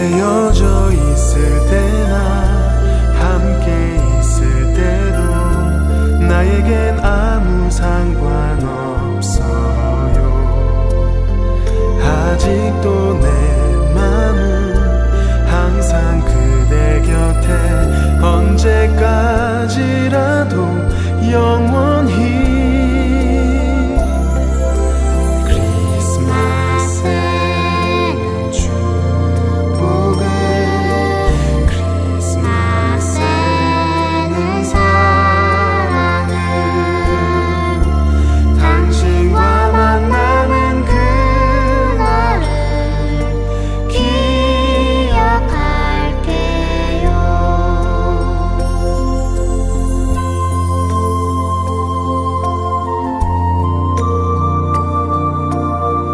헤어져 있을 때나 함께 있을 때도 나에겐 아무 상관없어요. 아직도 내 맘은 항상 그대 곁에 언제까지라도 영원히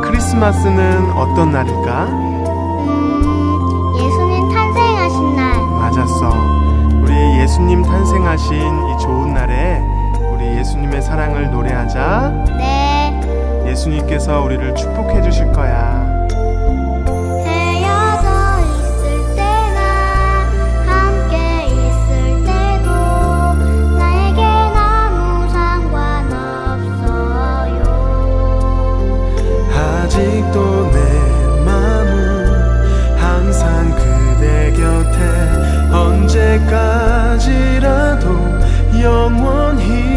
크리스마스는 어떤 날일까? 예수님 탄생하신 날. 맞았어. 우리 예수님 탄생하신 이 좋은 날에 우리 예수님의 사랑을 노래하자. 네. 예수님께서 우리를 축복해 주실 거야. 헤어져 있을 때나 함께 있을 때도 나에겐 아무 상관없어요. 아직도 내 맘은 항상 그대 곁에 언제까지라도 영원히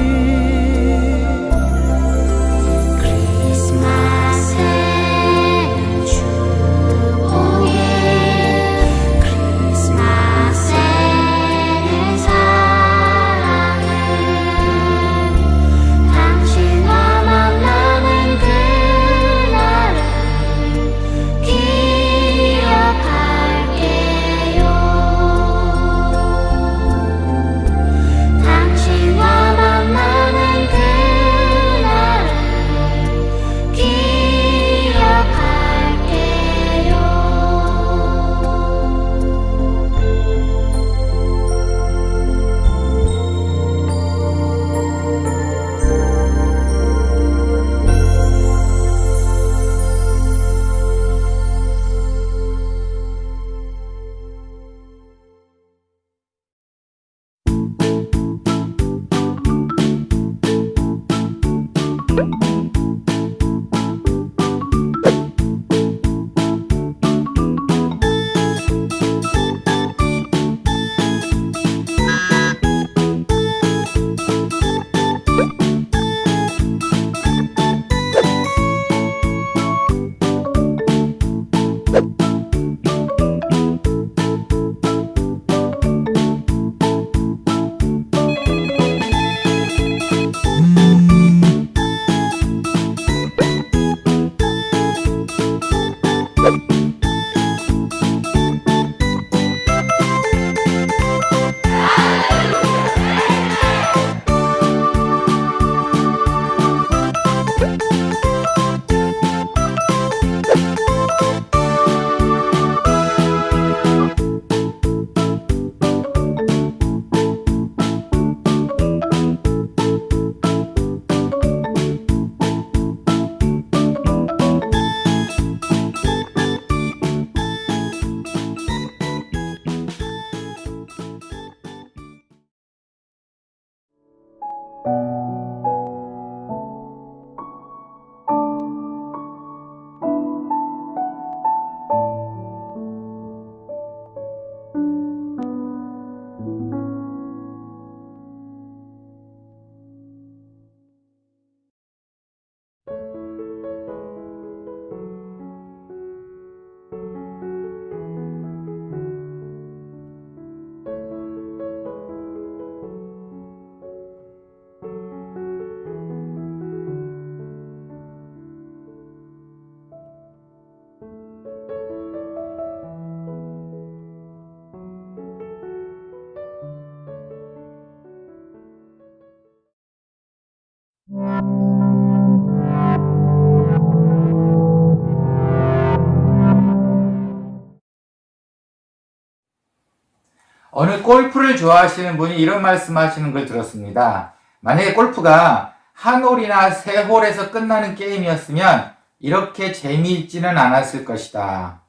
어느 골프를 좋아하시는 분이 이런 말씀하시는 걸 들었습니다. 만약에 골프가 한 홀이나 세 홀에서 끝나는 게임이었으면 이렇게 재미있지는 않았을 것이다.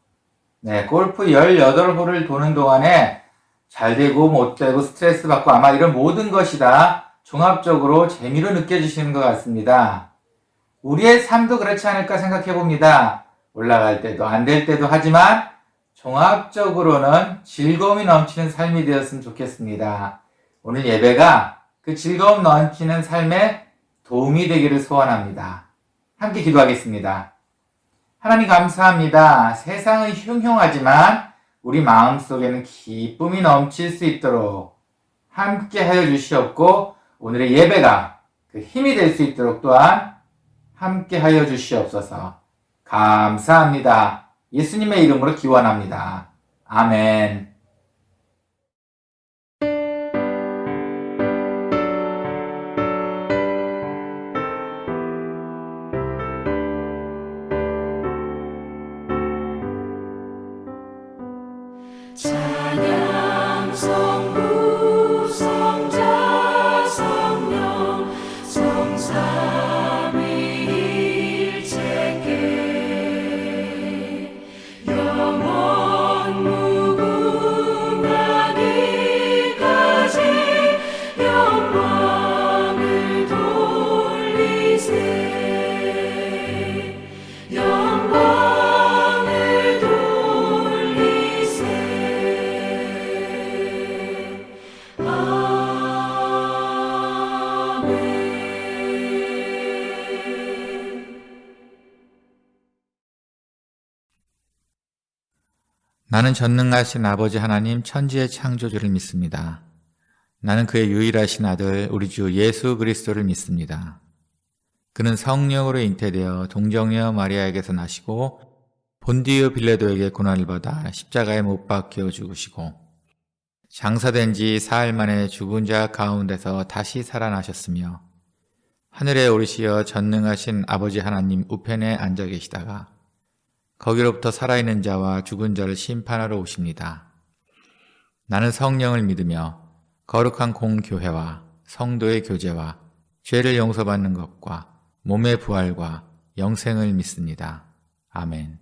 네, 골프 18홀을 도는 동안에 잘 되고 못 되고 스트레스 받고 아마 이런 모든 것이 다 종합적으로 재미로 느껴지시는 것 같습니다. 우리의 삶도 그렇지 않을까 생각해 봅니다. 올라갈 때도 안 될 때도 하지만 종합적으로는 즐거움이 넘치는 삶이 되었으면 좋겠습니다. 오늘 예배가 그 즐거움 넘치는 삶에 도움이 되기를 소원합니다. 함께 기도하겠습니다. 하나님 감사합니다. 세상은 흉흉하지만 우리 마음속에는 기쁨이 넘칠 수 있도록 함께 하여 주시옵고 오늘의 예배가 그 힘이 될 수 있도록 또한 함께 하여 주시옵소서. 감사합니다. 예수님의 이름으로 기원합니다. 아멘. 찬양 성부 성자 성령 성삼위일체께 영원 무궁하기까지 영광을 돌리세 영광을 돌리세 나는 전능하신 아버지 하나님 천지의 창조주를 믿습니다. 나는 그의 유일하신 아들 우리 주 예수 그리스도를 믿습니다. 그는 성령으로 잉태되어 동정녀 마리아에게서 나시고 본디오 빌라도에게 고난을 받아 십자가에 못 박혀 죽으시고 장사된 지 사흘 만에 죽은 자 가운데서 다시 살아나셨으며 하늘에 오르시어 전능하신 아버지 하나님 우편에 앉아 계시다가 거기로부터 살아있는 자와 죽은 자를 심판하러 오십니다. 나는 성령을 믿으며 거룩한 공교회와 성도의 교제와 죄를 용서받는 것과 몸의 부활과 영생을 믿습니다. 아멘.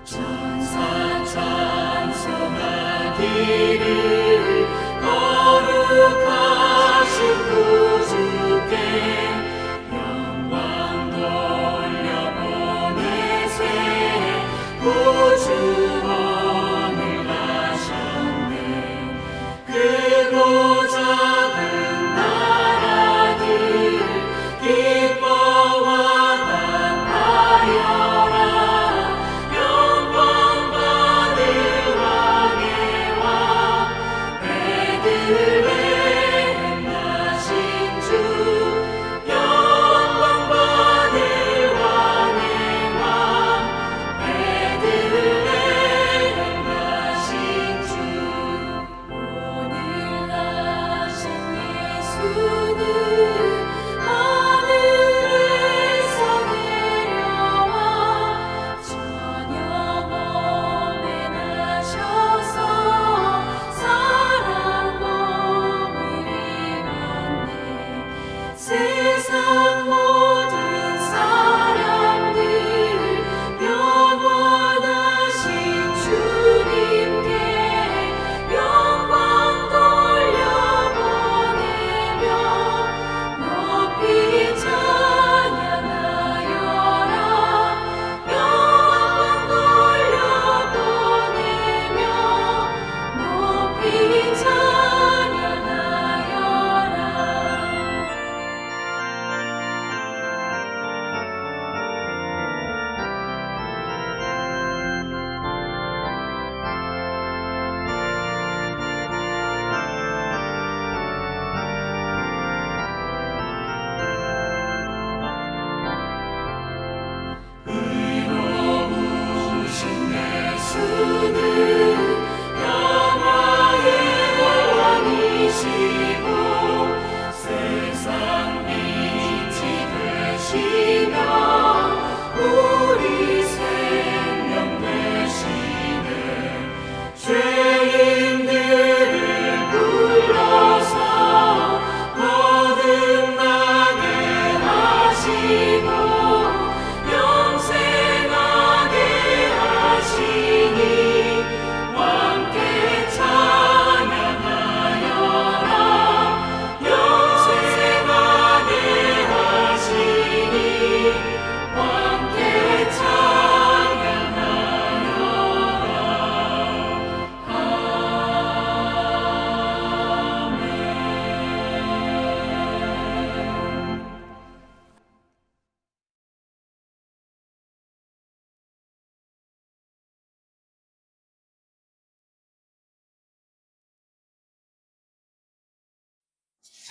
천사 찬송하기를 거룩하신 구주께 영광 돌려보내세 구주원을 하셨네 크고 작은 나라들 기뻐와 답하여라 영광 받을 왕의 왕 베들레헴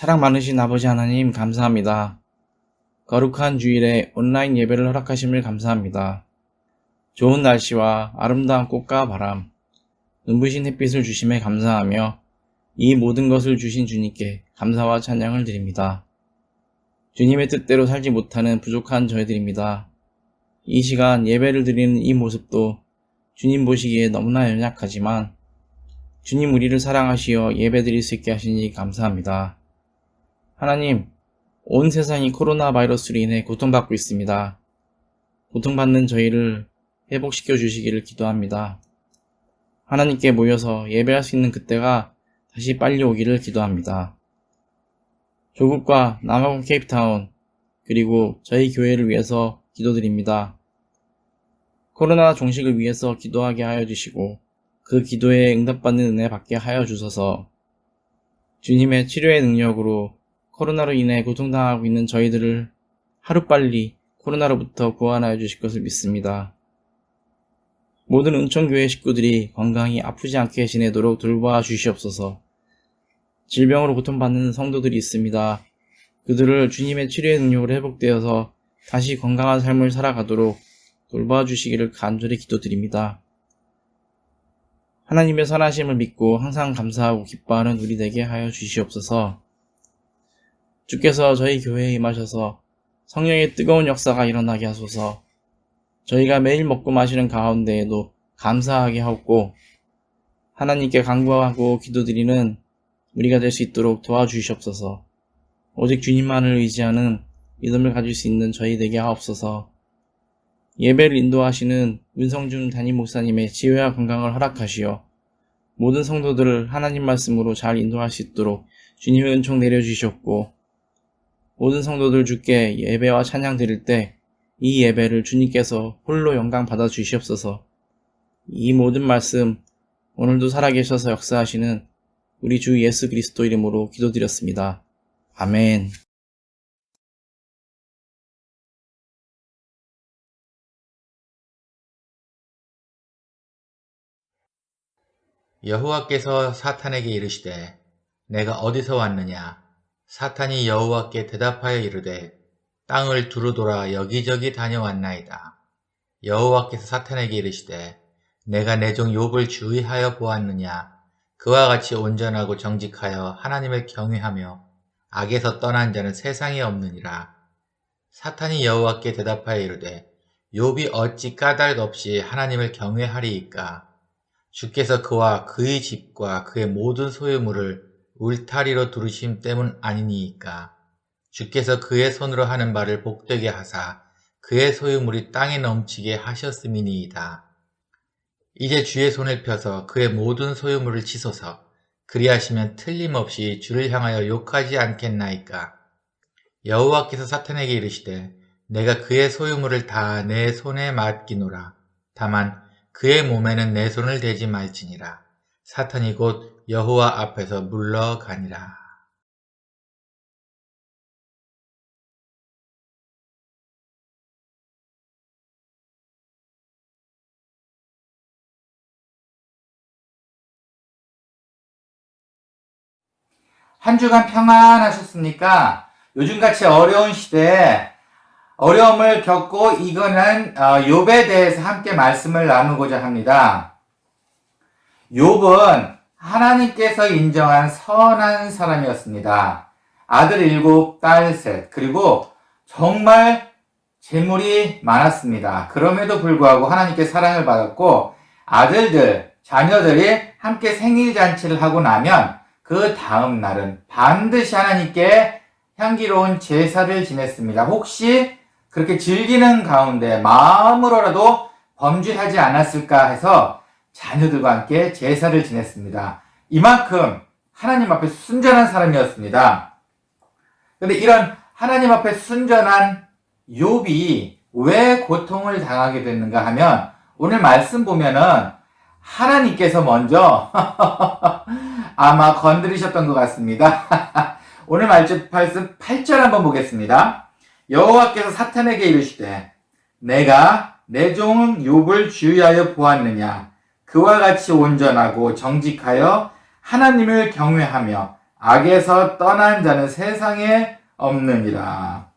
사랑 많으신 아버지 하나님 감사합니다. 거룩한 주일에 온라인 예배를 허락하심을 감사합니다. 좋은 날씨와 아름다운 꽃과 바람, 눈부신 햇빛을 주심에 감사하며 이 모든 것을 주신 주님께 감사와 찬양을 드립니다. 주님의 뜻대로 살지 못하는 부족한 저희들입니다. 이 시간 예배를 드리는 이 모습도 주님 보시기에 너무나 연약하지만 주님 우리를 사랑하시어 예배 드릴 수 있게 하시니 감사합니다. 하나님, 온 세상이 코로나 바이러스로 인해 고통받고 있습니다. 고통받는 저희를 회복시켜 주시기를 기도합니다. 하나님께 모여서 예배할 수 있는 그때가 다시 빨리 오기를 기도합니다. 조국과 남아공 케이프타운 그리고 저희 교회를 위해서 기도드립니다. 코로나 종식을 위해서 기도하게 하여 주시고 그 기도에 응답받는 은혜 받게 하여 주소서. 주님의 치료의 능력으로 코로나로 인해 고통당하고 있는 저희들을 하루빨리 코로나로부터 구원하여 주실 것을 믿습니다. 모든 은총교회 식구들이 건강히 아프지 않게 지내도록 돌봐 주시옵소서. 질병으로 고통받는 성도들이 있습니다. 그들을 주님의 치료의 능력으로 회복되어서 다시 건강한 삶을 살아가도록 돌봐주시기를 간절히 기도드립니다. 하나님의 선하심을 믿고 항상 감사하고 기뻐하는 우리 되게 하여 주시옵소서. 주께서 저희 교회에 임하셔서 성령의 뜨거운 역사가 일어나게 하소서. 저희가 매일 먹고 마시는 가운데에도 감사하게 하옵고 하나님께 간구하고 기도드리는 우리가 될 수 있도록 도와주시옵소서. 오직 주님만을 의지하는 믿음을 가질 수 있는 저희 되게 하옵소서. 예배를 인도하시는 문성준 담임 목사님의 지혜와 건강을 허락하시어 모든 성도들을 하나님 말씀으로 잘 인도할 수 있도록 주님의 은총 내려주시옵고 모든 성도들 주께 예배와 찬양 드릴 때 이 예배를 주님께서 홀로 영광 받아 주시옵소서. 이 모든 말씀 오늘도 살아계셔서 역사하시는 우리 주 예수 그리스도 이름으로 기도드렸습니다. 아멘. 여호와께서 사탄에게 이르시되 내가 어디서 왔느냐? 사탄이 여호와께 대답하여 이르되 땅을 두루 돌아 여기저기 다녀왔나이다. 여호와께서 사탄에게 이르시되 내가 내 종 욥을 주의하여 보았느냐? 그와 같이 온전하고 정직하여 하나님을 경외하며 악에서 떠난 자는 세상에 없느니라. 사탄이 여호와께 대답하여 이르되 욥이 어찌 까닭 없이 하나님을 경외하리이까? 주께서 그와 그의 집과 그의 모든 소유물을 울타리로 두르심 때문 아니니이까? 주께서 그의 손으로 하는 바를 복되게 하사 그의 소유물이 땅에 넘치게 하셨음이니이다. 이제 주의 손을 펴서 그의 모든 소유물을 치소서. 그리하시면 틀림없이 주를 향하여 욕하지 않겠나이까? 여호와께서 사탄에게 이르시되 내가 그의 소유물을 다 내 손에 맡기노라. 다만 그의 몸에는 내 손을 대지 말지니라. 사탄이 곧 여호와 앞에서 물러가니라. 한 주간 평안하셨습니까? 요즘같이 어려운 시대에 어려움을 겪고 이거는 욥에 대해서 함께 말씀을 나누고자 합니다. 욥은 하나님께서 인정한 선한 사람이었습니다. 아들 7, 딸 3, 그리고 정말 재물이 많았습니다. 그럼에도 불구하고 하나님께 사랑을 받았고 아들들, 자녀들이 함께 생일잔치를 하고 나면 그 다음 날은 반드시 하나님께 향기로운 제사를 지냈습니다. 혹시 그렇게 즐기는 가운데 마음으로라도 범죄하지 않았을까 해서 자녀들과 함께 제사를 지냈습니다. 이만큼 하나님 앞에 순전한 사람이었습니다. 그런데 이런 하나님 앞에 순전한 욥이 왜 고통을 당하게 됐는가 하면 오늘 말씀 보면은 하나님께서 먼저 아마 건드리셨던 것 같습니다. 오늘 말씀 8절 한번 보겠습니다. 여호와께서 사탄에게 이르시되 내가 내 종 욥을 주의하여 보았느냐? 그와 같이 온전하고 정직하여 하나님을 경외하며 악에서 떠난 자는 세상에 없느니라.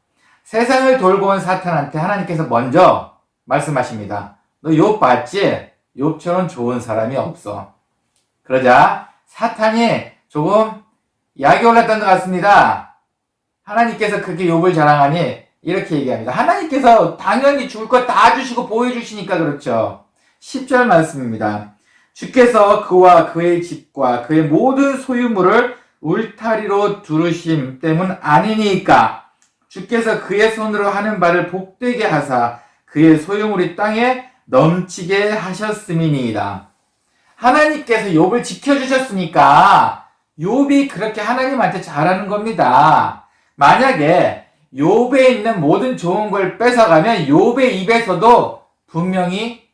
세상을 돌고 온 사탄한테 하나님께서 먼저 말씀하십니다. 너 욥 봤지? 욥처럼 좋은 사람이 없어. 그러자 사탄이 조금 약이 올랐던 것 같습니다. 하나님께서 그렇게 욥을 자랑하니 이렇게 얘기합니다. 하나님께서 당연히 줄 것 다 주시고 보여주시니까 그렇죠. 10절 말씀입니다. 주께서 그와 그의 집과 그의 모든 소유물을 울타리로 두르심 때문 아니니까 주께서 그의 손으로 하는 바를 복되게 하사 그의 소유물이 땅에 넘치게 하셨음이니이다. 하나님께서 욥을 지켜주셨으니까 욥이 그렇게 하나님한테 잘하는 겁니다. 만약에 욥에 있는 모든 좋은 걸 뺏어가면 욥의 입에서도 분명히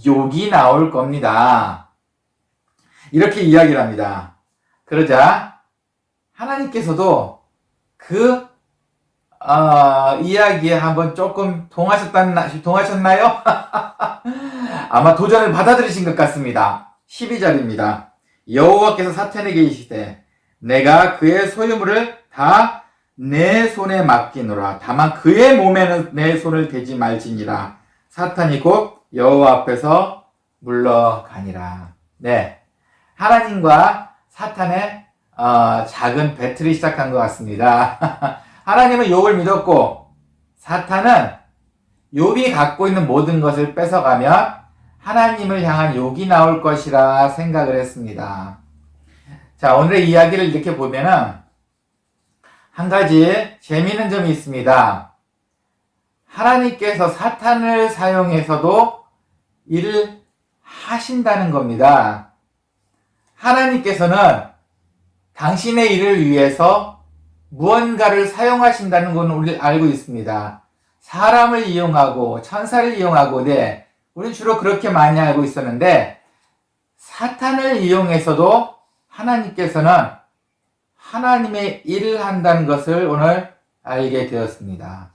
욕이 나올 겁니다. 이렇게 이야기를 합니다. 그러자 하나님께서도 그 이야기에 한번 조금 동하셨나요? 아마 도전을 받아들이신 것 같습니다. 12절입니다. 여호와께서 사탄에게 이르시되 내가 그의 소유물을 다 내 손에 맡기노라. 다만 그의 몸에는 내 손을 대지 말지니라. 사탄이 곧 여호와 앞에서 물러가니라. 네, 하나님과 사탄의 작은 배틀이 시작한 것 같습니다. 하나님은 욥을 믿었고 사탄은 욥이 갖고 있는 모든 것을 뺏어가면 하나님을 향한 욕이 나올 것이라 생각을 했습니다. 자, 오늘의 이야기를 이렇게 보면은 한 가지 재미있는 점이 있습니다. 하나님께서 사탄을 사용해서도 일을 하신다는 겁니다. 하나님께서는 당신의 일을 위해서 무언가를 사용하신다는 건 우리 알고 있습니다. 사람을 이용하고 천사를 이용하고, 네, 우리는 주로 그렇게 많이 알고 있었는데 사탄을 이용해서도 하나님께서는 하나님의 일을 한다는 것을 오늘 알게 되었습니다.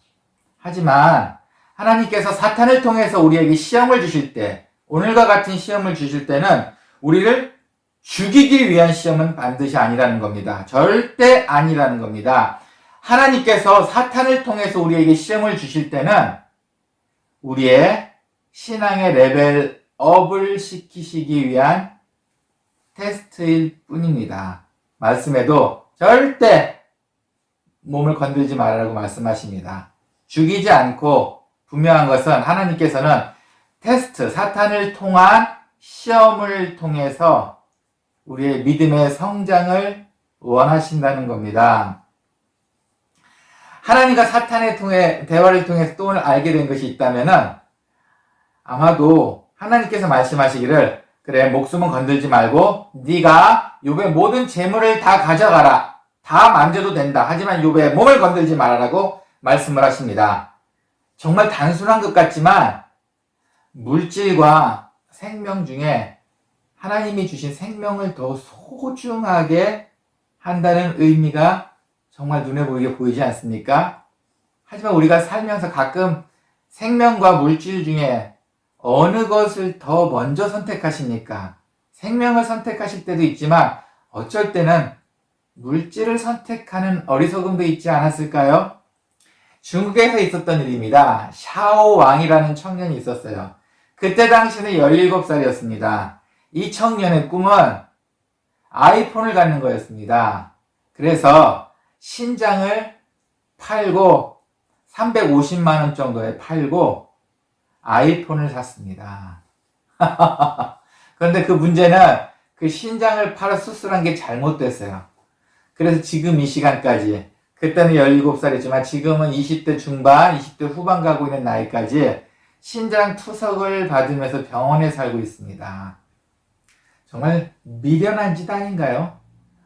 하지만 하나님께서 사탄을 통해서 우리에게 시험을 주실 때, 오늘과 같은 시험을 주실 때는 우리를 죽이기 위한 시험은 반드시 아니라는 겁니다. 절대 아니라는 겁니다. 하나님께서 사탄을 통해서 우리에게 시험을 주실 때는 우리의 신앙의 레벨업을 시키시기 위한 테스트일 뿐입니다. 말씀에도 절대 몸을 건들지 말라고 말씀하십니다. 죽이지 않고 분명한 것은 하나님께서는 테스트, 사탄을 통한 시험을 통해서 우리의 믿음의 성장을 원하신다는 겁니다. 하나님과 사탄의 대화를 통해서 또 오늘 알게 된 것이 있다면은 아마도 하나님께서 말씀하시기를, 그래, 목숨은 건들지 말고 네가 욥의 모든 재물을 다 가져가라. 다 만져도 된다. 하지만 욥의 몸을 건들지 말아라고 말씀을 하십니다. 정말 단순한 것 같지만 물질과 생명 중에 하나님이 주신 생명을 더 소중하게 한다는 의미가 정말 눈에 보이게 보이지 않습니까? 하지만 우리가 살면서 가끔 생명과 물질 중에 어느 것을 더 먼저 선택하십니까? 생명을 선택하실 때도 있지만 어쩔 때는 물질을 선택하는 어리석음도 있지 않았을까요? 중국에서 있었던 일입니다. 샤오 왕이라는 청년이 있었어요. 그때 당시는 17살이었습니다. 이 청년의 꿈은 아이폰을 갖는 거였습니다. 그래서 신장을 팔고 350만 원 정도에 팔고 아이폰을 샀습니다. 그런데 그 문제는 그 신장을 팔아 수술한 게 잘못됐어요. 그래서 지금 이 시간까지, 그때는 17살이지만 지금은 20대 중반, 20대 후반 가고 있는 나이까지 신장 투석을 받으면서 병원에 살고 있습니다. 정말 미련한 짓 아닌가요?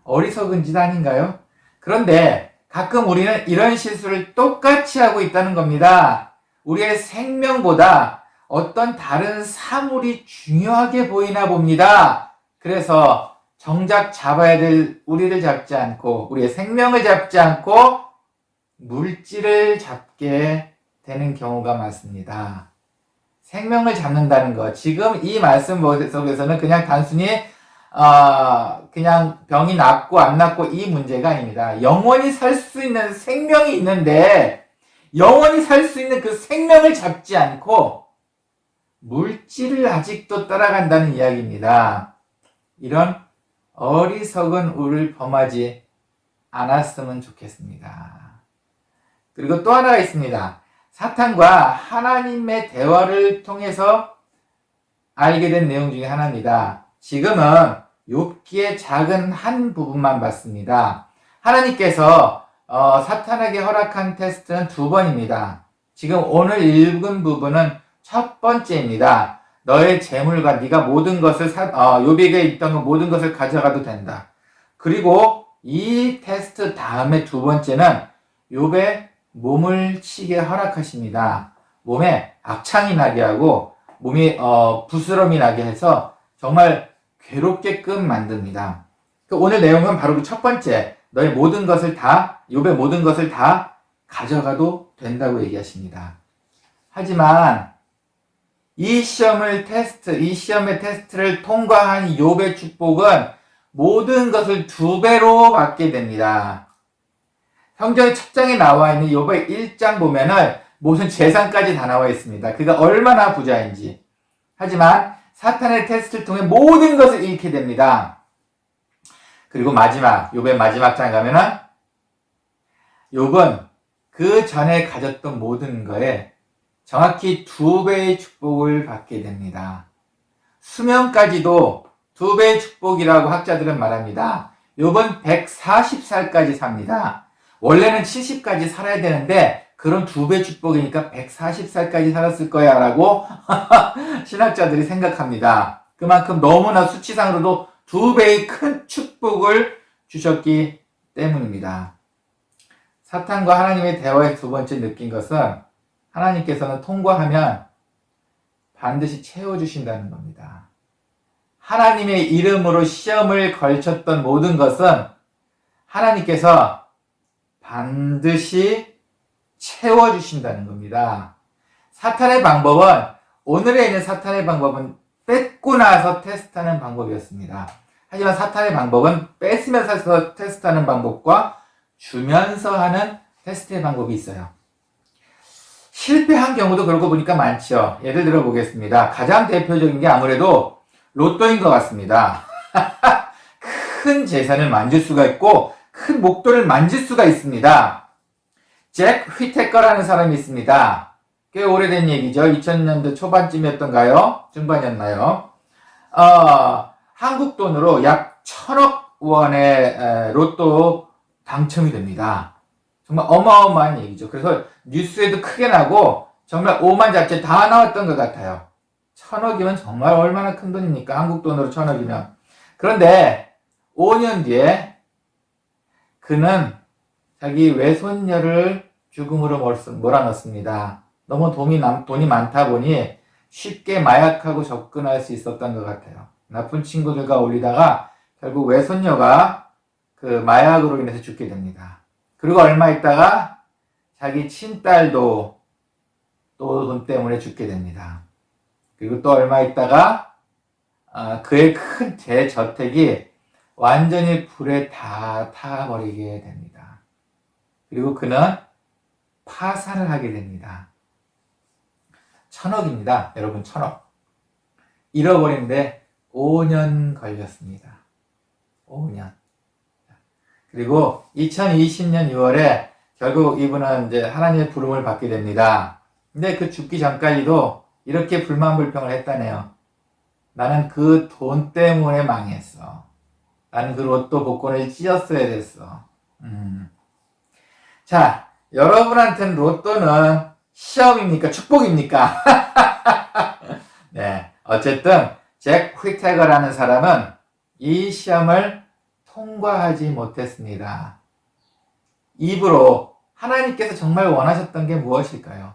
어리석은 짓 아닌가요? 그런데 가끔 우리는 이런 실수를 똑같이 하고 있다는 겁니다. 우리의 생명보다 어떤 다른 사물이 중요하게 보이나 봅니다. 그래서 정작 잡아야 될 우리를 잡지 않고, 우리의 생명을 잡지 않고 물질을 잡게 되는 경우가 많습니다. 생명을 잡는다는 것, 지금 이 말씀 속에서는 그냥 단순히 그냥 병이 낫고 안 낫고 이 문제가 아닙니다. 영원히 살 수 있는 생명이 있는데 영원히 살 수 있는 그 생명을 잡지 않고 물질을 아직도 따라간다는 이야기입니다. 이런 어리석은 우를 범하지 않았으면 좋겠습니다. 그리고 또 하나가 있습니다. 사탄과 하나님의 대화를 통해서 알게 된 내용 중에 하나입니다. 지금은 욥기의 작은 한 부분만 봤습니다. 하나님께서 사탄에게 허락한 테스트는 2번입니다. 지금 오늘 읽은 부분은 첫 번째입니다. 너의 재물과 네가 모든 것을 욥에게 있던 모든 것을 가져가도 된다. 그리고 이 테스트 다음에 2번째는 욥의 몸을 치게 허락하십니다. 몸에 악창이 나게 하고 몸이 부스럼이 나게 해서 정말 괴롭게끔 만듭니다. 오늘 내용은 바로 그 첫 번째, 너의 모든 것을 다, 욥의 모든 것을 다 가져가도 된다고 얘기하십니다. 하지만 이 시험의 테스트를 통과한 욥의 축복은 모든 것을 2배로 받게 됩니다. 성경의 첫 장에 나와 있는 욥의 1장 보면은 무슨 재산까지 다 나와 있습니다. 그가 얼마나 부자인지. 하지만 사탄의 테스트를 통해 모든 것을 잃게 됩니다. 그리고 욥의 마지막 장 가면은 욥은 그 전에 가졌던 모든 거에 정확히 2배의 축복을 받게 됩니다. 수명까지도 2배의 축복이라고 학자들은 말합니다. 욥은 140살까지 삽니다. 원래는 70까지 살아야 되는데 그런 2배 축복이니까 140살까지 살았을 거야 라고 신학자들이 생각합니다. 그만큼 너무나 수치상으로도 2배의 큰 축복을 주셨기 때문입니다. 사탄과 하나님의 대화의 2번째 느낀 것은 하나님께서는 통과하면 반드시 채워주신다는 겁니다. 하나님의 이름으로 시험을 걸쳤던 모든 것은 하나님께서 반드시 채워주신다는 겁니다. 오늘에 있는 사탄의 방법은 뺏고 나서 테스트하는 방법이었습니다. 하지만 사탄의 방법은 뺏으면서 테스트하는 방법과 주면서 하는 테스트의 방법이 있어요. 실패한 경우도 그러고 보니까 많죠. 예를 들어 보겠습니다. 가장 대표적인 게 아무래도 로또인 것 같습니다. 큰 재산을 만질 수가 있고 큰 목돈을 만질 수가 있습니다. 잭 휘테커라는 사람이 있습니다. 꽤 오래된 얘기죠. 2000년대 초반쯤이었던가요? 중반이었나요? 한국 돈으로 약 1000억 원의 로또 당첨이 됩니다. 정말 어마어마한 얘기죠. 그래서 뉴스에도 크게 나고 정말 오만잡채 다 나왔던 것 같아요. 1000억이면 정말 얼마나 큰 돈입니까? 한국 돈으로 1000억이면. 그런데 5년 뒤에 그는 자기 외손녀를 죽음으로 몰아넣습니다. 너무 돈이 많다 보니 쉽게 마약하고 접근할 수 있었던 것 같아요. 나쁜 친구들과 어울리다가 결국 외손녀가 그 마약으로 인해서 죽게 됩니다. 그리고 얼마 있다가 자기 친딸도 또 돈 때문에 죽게 됩니다. 그리고 또 얼마 있다가 그의 큰 대저택이 완전히 불에 다 타버리게 됩니다. 그리고 그는 파산을 하게 됩니다. 1000억입니다. 여러분 1000억. 잃어버리는데 5년 걸렸습니다. 5년. 그리고 2020년 6월에 결국 이분은 이제 하나님의 부름을 받게 됩니다. 근데 그 죽기 전까지도 이렇게 불만불평을 했다네요. 나는 그 돈 때문에 망했어. 나는 그 로또 복권을 찢었어야 됐어. 자, 여러분한테는 로또는 시험입니까? 축복입니까? 네. 어쨌든, 잭 휘테거라는 사람은 이 시험을 통과하지 못했습니다. 입으로 하나님께서 정말 원하셨던 게 무엇일까요?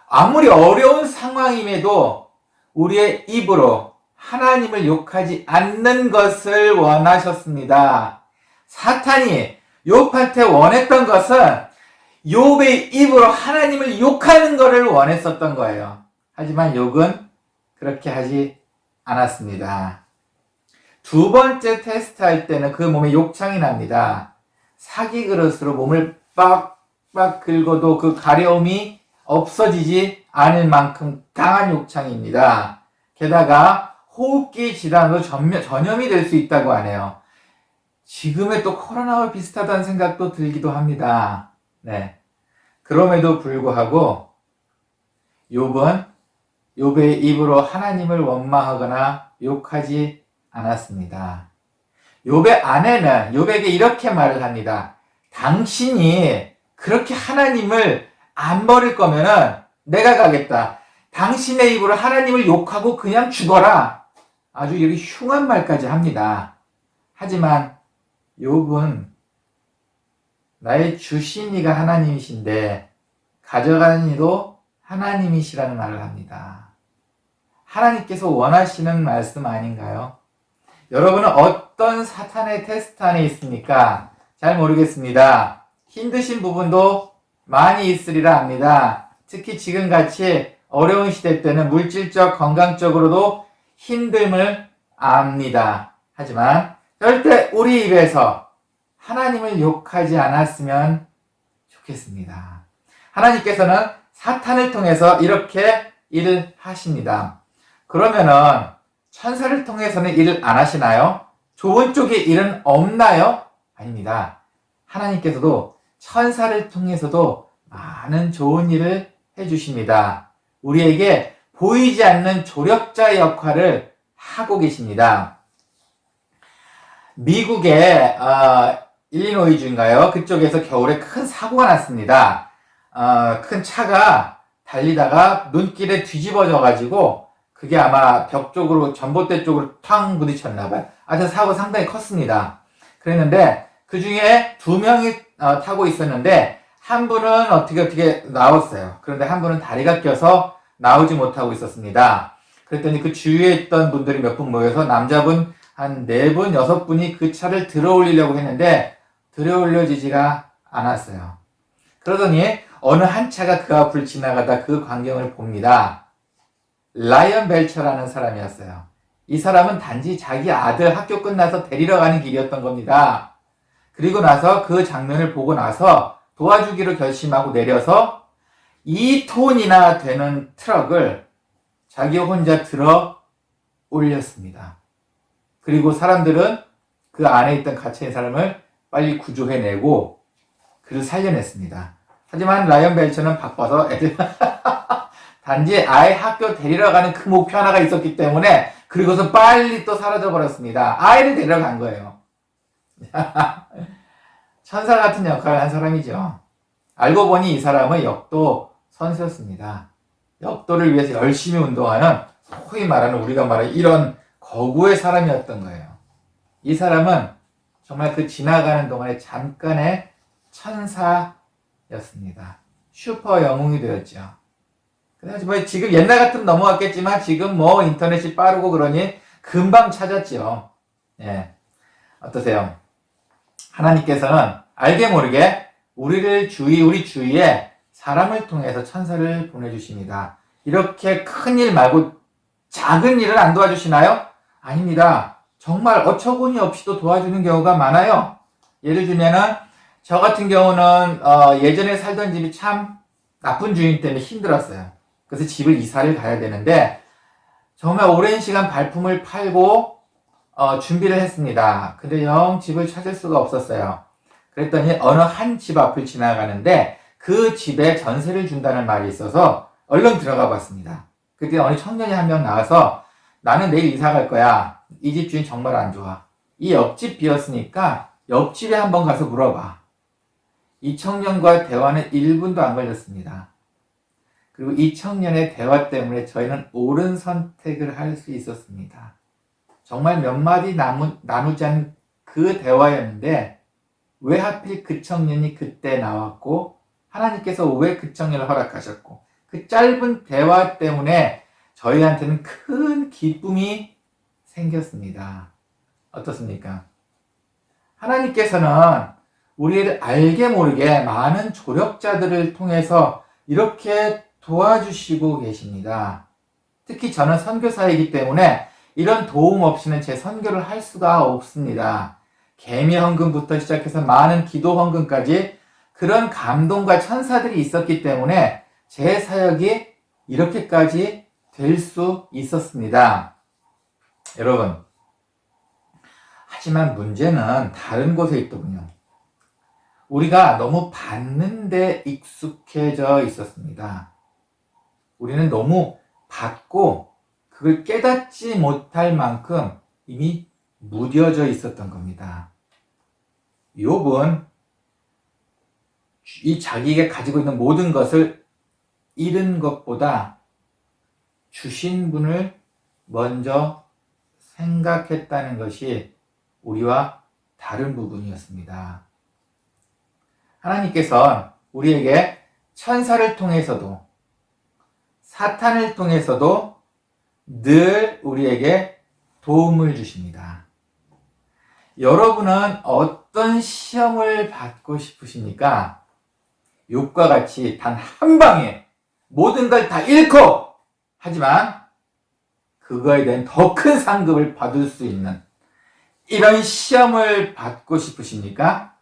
아무리 어려운 상황임에도 우리의 입으로 하나님을 욕하지 않는 것을 원하셨습니다. 사탄이 욥한테 원했던 것은 욥의 입으로 하나님을 욕하는 것을 원했었던 거예요. 하지만 욥은 그렇게 하지 않았습니다. 두 번째 테스트 할 때는 그 몸에 욕창이 납니다. 사기 그릇으로 몸을 빡빡 긁어도 그 가려움이 없어지지 않을 만큼 강한 욕창입니다. 게다가 호흡기 질환으로 전염이 될 수 있다고 하네요. 지금의 또 코로나와 비슷하다는 생각도 들기도 합니다. 네. 그럼에도 불구하고 욥의 입으로 하나님을 원망하거나 욕하지 않았습니다. 욥의 아내는 욥에게 이렇게 말을 합니다. 당신이 그렇게 하나님을 안 버릴 거면은 내가 가겠다. 당신의 입으로 하나님을 욕하고 그냥 죽어라. 아주 이렇게 흉한 말까지 합니다. 하지만 욥은 나의 주신 이가 하나님이신데 가져가는 이도 하나님이시라는 말을 합니다. 하나님께서 원하시는 말씀 아닌가요? 여러분은 어떤 사탄의 테스트 안에 있습니까? 잘 모르겠습니다. 힘드신 부분도 많이 있으리라 합니다. 특히 지금같이 어려운 시대 때는 물질적, 건강적으로도 힘듦을 압니다. 하지만 절대 우리 입에서 하나님을 욕하지 않았으면 좋겠습니다. 하나님께서는 사탄을 통해서 이렇게 일을 하십니다. 그러면은 천사를 통해서는 일을 안 하시나요? 좋은 쪽에 일은 없나요? 아닙니다. 하나님께서도 천사를 통해서도 많은 좋은 일을 해주십니다. 우리에게 보이지 않는 조력자의 역할을 하고 계십니다. 미국의 일리노이주인가요? 그쪽에서 겨울에 큰 사고가 났습니다. 큰 차가 달리다가 눈길에 뒤집어져 가지고 그게 아마 벽 쪽으로 전봇대 쪽으로 탕 부딪혔나 봐요. 하여튼 사고 상당히 컸습니다. 그랬는데 그 중에 2명이 타고 있었는데 한 분은 어떻게 나왔어요. 그런데 한 분은 다리가 껴서 나오지 못하고 있었습니다. 그랬더니 그 주위에 있던 분들이 몇 분 모여서 남자분 한 4분, 6분이 그 차를 들어 올리려고 했는데 들어 올려지지가 않았어요. 그러더니 어느 한 차가 그 앞을 지나가다 그 광경을 봅니다. 라이언 벨처라는 사람이었어요. 이 사람은 단지 자기 아들 학교 끝나서 데리러 가는 길이었던 겁니다. 그리고 나서 그 장면을 보고 나서 도와주기로 결심하고 내려서 2톤이나 되는 트럭을 자기 혼자 들어 올렸습니다. 그리고 사람들은 그 안에 있던 갇혀있는 사람을 빨리 구조해내고 그를 살려냈습니다. 하지만 라이언 벨처는 바빠서 애들 단지 아이 학교 데리러 가는 그 목표 하나가 있었기 때문에 그리고서 빨리 또 사라져버렸습니다. 아이를 데리러 간 거예요. 천사 같은 역할을 한 사람이죠. 알고 보니 이 사람은 역도 선수였습니다. 역도를 위해서 열심히 운동하는 소위 말하는 우리가 말하는 이런 거구의 사람이었던 거예요. 이 사람은 정말 그 지나가는 동안에 잠깐의 천사였습니다. 슈퍼 영웅이 되었죠. 그래서 뭐 지금 옛날 같으면 넘어갔겠지만 지금 뭐 인터넷이 빠르고 그러니 금방 찾았죠. 예. 어떠세요? 하나님께서는 알게 모르게 우리 주위에 사람을 통해서 천사를 보내주십니다. 이렇게 큰 일 말고 작은 일을 안 도와주시나요? 아닙니다. 정말 어처구니 없이도 도와주는 경우가 많아요. 예를 들면은 저 같은 경우는 예전에 살던 집이 참 나쁜 주인 때문에 힘들었어요. 그래서 집을 이사를 가야 되는데 정말 오랜 시간 발품을 팔고 준비를 했습니다. 근데 영 집을 찾을 수가 없었어요. 그랬더니 어느 한 집 앞을 지나가는데 그 집에 전세를 준다는 말이 있어서 얼른 들어가 봤습니다. 그때 어느 청년이 한 명 나와서 나는 내일 이사 갈 거야. 이 집 주인 정말 안 좋아. 이 옆집 비었으니까 옆집에 한번 가서 물어봐. 이 청년과 대화는 1분도 안 걸렸습니다. 그리고 이 청년의 대화 때문에 저희는 옳은 선택을 할 수 있었습니다. 정말 몇 마디 나누지 않은 그 대화였는데 왜 하필 그 청년이 그때 나왔고 하나님께서 왜 그 청년을 허락하셨고 그 짧은 대화 때문에 저희한테는 큰 기쁨이 생겼습니다. 어떻습니까? 하나님께서는 우리를 알게 모르게 많은 조력자들을 통해서 이렇게 도와주시고 계십니다. 특히 저는 선교사이기 때문에 이런 도움 없이는 제 선교를 할 수가 없습니다. 개미 헌금부터 시작해서 많은 기도 헌금까지 그런 감동과 천사들이 있었기 때문에 제 사역이 이렇게까지 될 수 있었습니다. 여러분, 하지만 문제는 다른 곳에 있더군요. 우리가 너무 받는 데 익숙해져 있었습니다. 우리는 너무 받고 그걸 깨닫지 못할 만큼 이미 무뎌져 있었던 겁니다. 욥은 이 자기가 가지고 있는 모든 것을 잃은 것보다 주신 분을 먼저 생각했다는 것이 우리와 다른 부분이었습니다. 하나님께서 우리에게 천사를 통해서도 사탄을 통해서도 늘 우리에게 도움을 주십니다. 여러분은 어떤 시험을 받고 싶으십니까? 욥과 같이 단 한 방에 모든 걸 다 잃고 하지만 그거에 대한 더 큰 상급을 받을 수 있는 이런 시험을 받고 싶으십니까?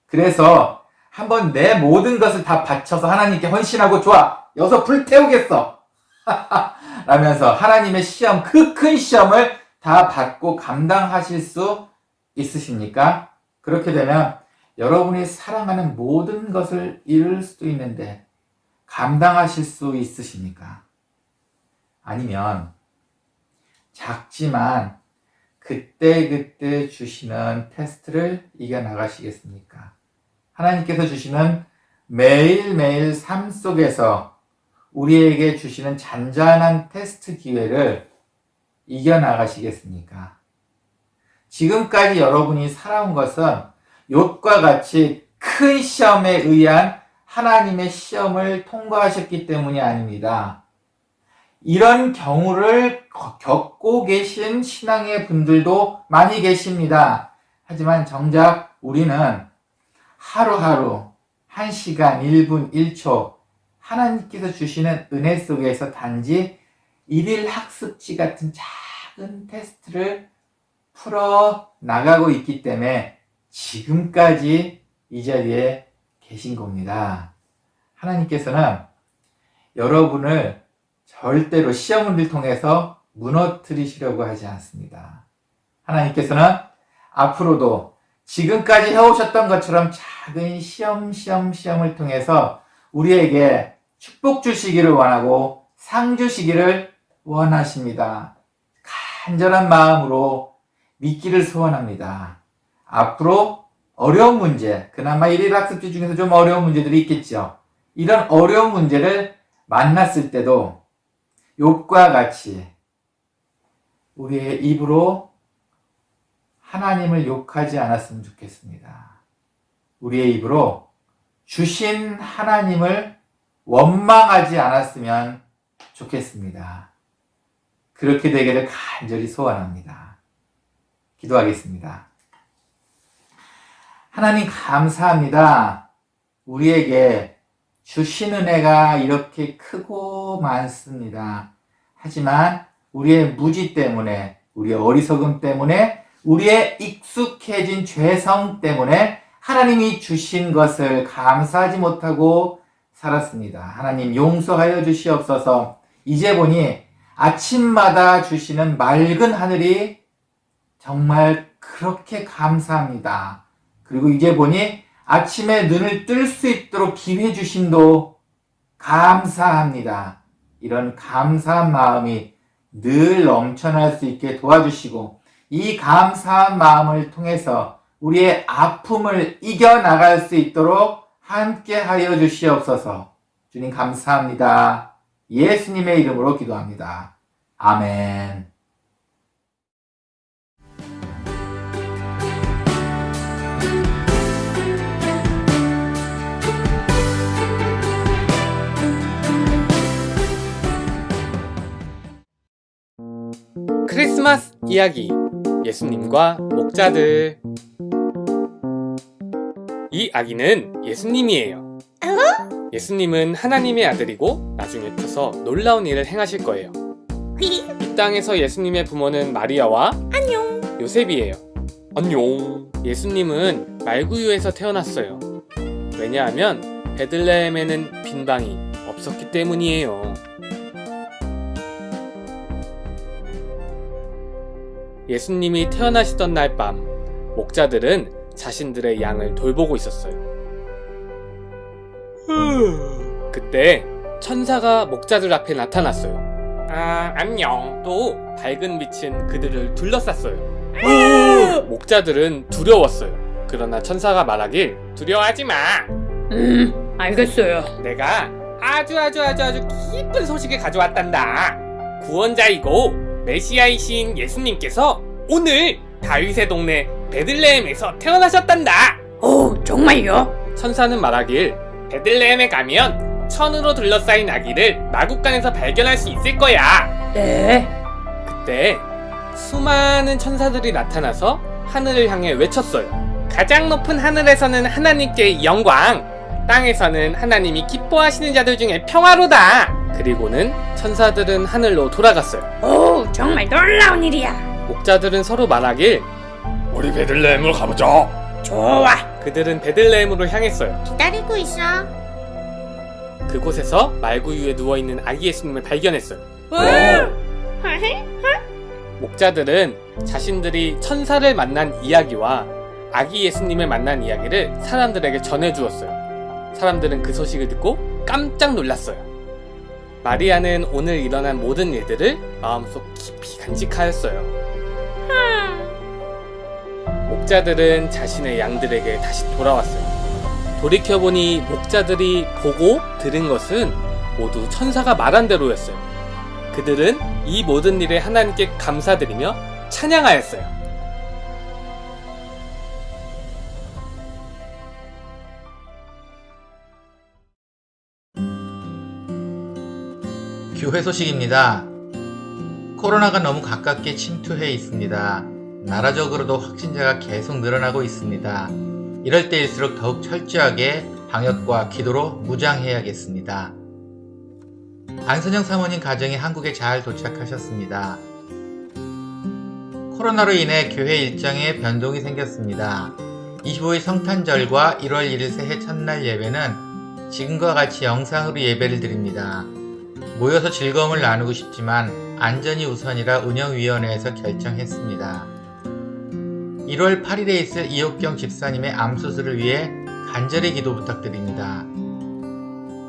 그래서 한번 내 모든 것을 다 바쳐서 하나님께 헌신하고 좋아, 여기서 불태우겠어 라면서 하나님의 시험, 그 큰 시험을 다 받고 감당하실 수 있으십니까? 그렇게 되면 여러분이 사랑하는 모든 것을 잃을 수도 있는데 감당하실 수 있으십니까? 아니면 작지만 그때그때 주시는 테스트를 이겨나가시겠습니까? 하나님께서 주시는 매일매일 삶 속에서 우리에게 주시는 잔잔한 테스트 기회를 이겨나가시겠습니까? 지금까지 여러분이 살아온 것은 욥과 같이 큰 시험에 의한 하나님의 시험을 통과하셨기 때문이 아닙니다. 이런 경우를 겪고 계신 신앙의 분들도 많이 계십니다. 하지만 정작 우리는 하루하루, 1시간, 1분, 1초 하나님께서 주시는 은혜 속에서 단지 일일 학습지 같은 작은 테스트를 풀어 나가고 있기 때문에 지금까지 이 자리에 계신 겁니다. 하나님께서는 여러분을 절대로 시험을 통해서 무너뜨리시려고 하지 않습니다. 하나님께서는 앞으로도 지금까지 해오셨던 것처럼 작은 시험을 통해서 우리에게 축복 주시기를 원하고 상 주시기를 원하십니다. 간절한 마음으로 믿기를 소원합니다. 앞으로 어려운 문제, 그나마 일일 학습지 중에서 좀 어려운 문제들이 있겠죠. 이런 어려운 문제를 만났을 때도 욥과 같이 우리의 입으로 하나님을 욕하지 않았으면 좋겠습니다. 우리의 입으로 주신 하나님을 원망하지 않았으면 좋겠습니다. 그렇게 되기를 간절히 소원합니다. 기도하겠습니다. 하나님 감사합니다. 우리에게 주신 은혜가 이렇게 크고 많습니다. 하지만 우리의 무지 때문에, 우리의 어리석음 때문에, 우리의 익숙해진 죄성 때문에 하나님이 주신 것을 감사하지 못하고 살았습니다. 하나님 용서하여 주시옵소서. 이제 보니 아침마다 주시는 맑은 하늘이 정말 그렇게 감사합니다. 그리고 이제 보니 아침에 눈을 뜰 수 있도록 기회 주심도 감사합니다. 이런 감사한 마음이 늘 넘쳐날 수 있게 도와주시고 이 감사한 마음을 통해서 우리의 아픔을 이겨나갈 수 있도록 함께 하여 주시옵소서. 주님 감사합니다. 예수님의 이름으로 기도합니다. 아멘. 크리스마스 이야기 예수님과 목자들. 이 아기는 예수님이에요. 예수님은 하나님의 아들이고 나중에 커서 놀라운 일을 행하실 거예요. 이 땅에서 예수님의 부모는 마리아와 안녕 요셉이에요. 안녕. 예수님은 말구유에서 태어났어요. 왜냐하면 베들레헴에는 빈방이 없었기 때문이에요. 예수님이 태어나시던 날 밤, 목자들은 자신들의 양을 돌보고 있었어요. 그때 천사가 목자들 앞에 나타났어요. 안녕. 또 밝은 빛은 그들을 둘러쌌어요. 목자들은 두려웠어요. 그러나 천사가 말하길 두려워하지 마. 알겠어요. 내가 아주 기쁜 소식을 가져왔단다. 구원자이고 메시아이신 예수님께서 오늘 다윗의 동네 베들레헴에서 태어나셨단다. 오, 정말요? 천사는 말하길 베들레헴에 가면 천으로 둘러싸인 아기를 마구간에서 발견할 수 있을 거야. 네. 그때 수많은 천사들이 나타나서 하늘을 향해 외쳤어요. 가장 높은 하늘에서는 하나님께 영광, 땅에서는 하나님이 기뻐하시는 자들 중에 평화로다. 그리고는 천사들은 하늘로 돌아갔어요. 오, 정말 놀라운 일이야. 목자들은 서로 말하길 우리 베들레헴으로 가보자. 좋아. 그들은 베들레헴으로 향했어요. 기다리고 있어. 그곳에서 말구유에 누워있는 아기 예수님을 발견했어요. 목자들은 자신들이 천사를 만난 이야기와 아기 예수님을 만난 이야기를 사람들에게 전해주었어요. 사람들은 그 소식을 듣고 깜짝 놀랐어요. 마리아는 오늘 일어난 모든 일들을 마음속 깊이 간직하였어요. 목자들은 자신의 양들에게 다시 돌아왔어요. 돌이켜보니 목자들이 보고 들은 것은 모두 천사가 말한 대로였어요. 그들은 이 모든 일에 하나님께 감사드리며 찬양하였어요. 교회 소식입니다. 코로나가 너무 가깝게 침투해 있습니다. 나라적으로도 확진자가 계속 늘어나고 있습니다. 이럴 때일수록 더욱 철저하게 방역과 기도로 무장해야겠습니다. 안선영 사모님 가정이 한국에 잘 도착하셨습니다. 코로나로 인해 교회 일정에 변동이 생겼습니다. 25일 성탄절과 1월 1일 새해 첫날 예배는 지금과 같이 영상으로 예배를 드립니다. 모여서 즐거움을 나누고 싶지만 안전이 우선이라 운영위원회에서 결정했습니다. 1월 8일에 있을 이옥경 집사님의 암수술을 위해 간절히 기도 부탁드립니다.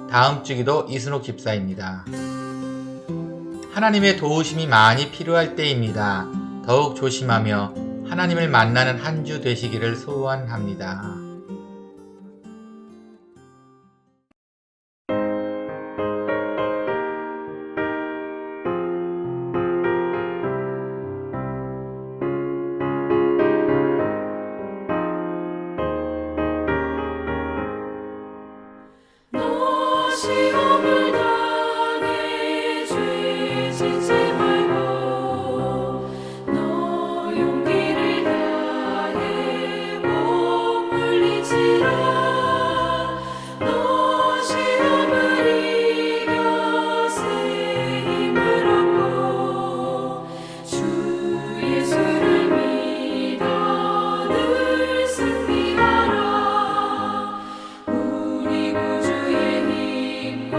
다음 주 기도 이순옥 집사입니다. 하나님의 도우심이 많이 필요할 때입니다. 더욱 조심하며 하나님을 만나는 한 주 되시기를 소원합니다. 너 시험을 당해 죄 짓지 말고 너 용기를 다해 못 물리치라. 너 시험을 이겨 새 힘을 얻고 주 예수를 믿어 늘 승리하라. 우리 구주의 힘과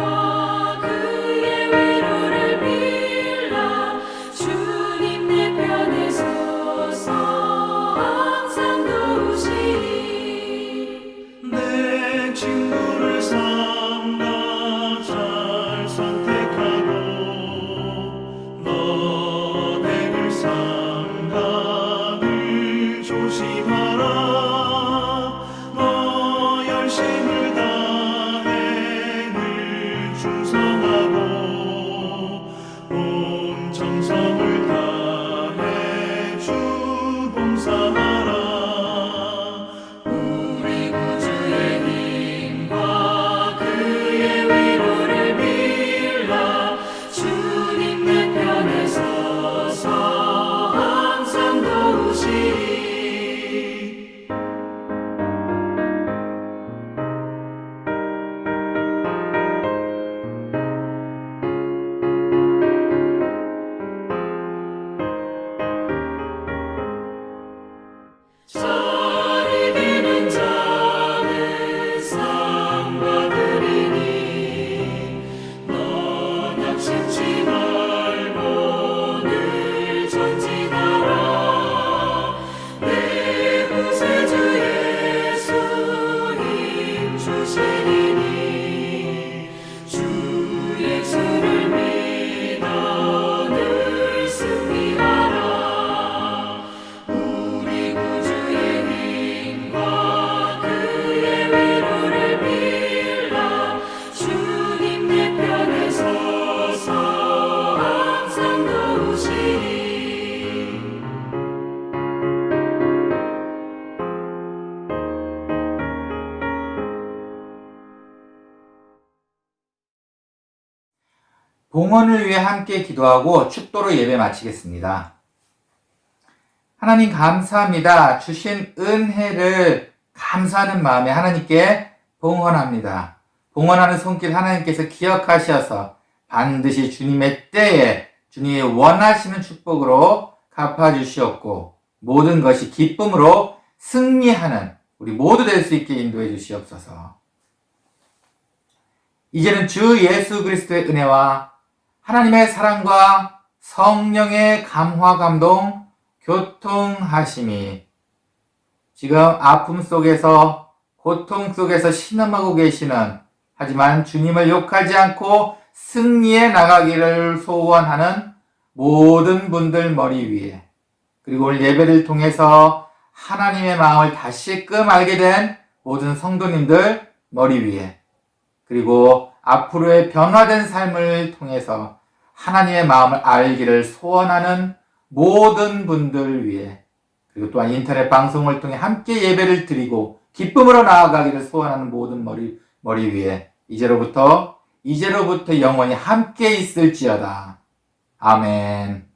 봉헌을 위해 함께 기도하고 축도로 예배 마치겠습니다. 하나님 감사합니다. 주신 은혜를 감사하는 마음에 하나님께 봉헌합니다. 봉헌하는 손길 하나님께서 기억하셔서 반드시 주님의 때에 주님이 원하시는 축복으로 갚아주시옵고 모든 것이 기쁨으로 승리하는 우리 모두 될 수 있게 인도해 주시옵소서. 이제는 주 예수 그리스도의 은혜와 하나님의 사랑과 성령의 감화 감동 교통하심이 지금 아픔 속에서 고통 속에서 신음하고 계시는 하지만 주님을 욕하지 않고 승리해 나가기를 소원하는 모든 분들 머리 위에 그리고 오늘 예배를 통해서 하나님의 마음을 다시금 알게 된 모든 성도님들 머리 위에 그리고 앞으로의 변화된 삶을 통해서 하나님의 마음을 알기를 소원하는 모든 분들 위해 그리고 또한 인터넷 방송을 통해 함께 예배를 드리고 기쁨으로 나아가기를 소원하는 모든 머리 위에 이제로부터 영원히 함께 있을지어다. 아멘.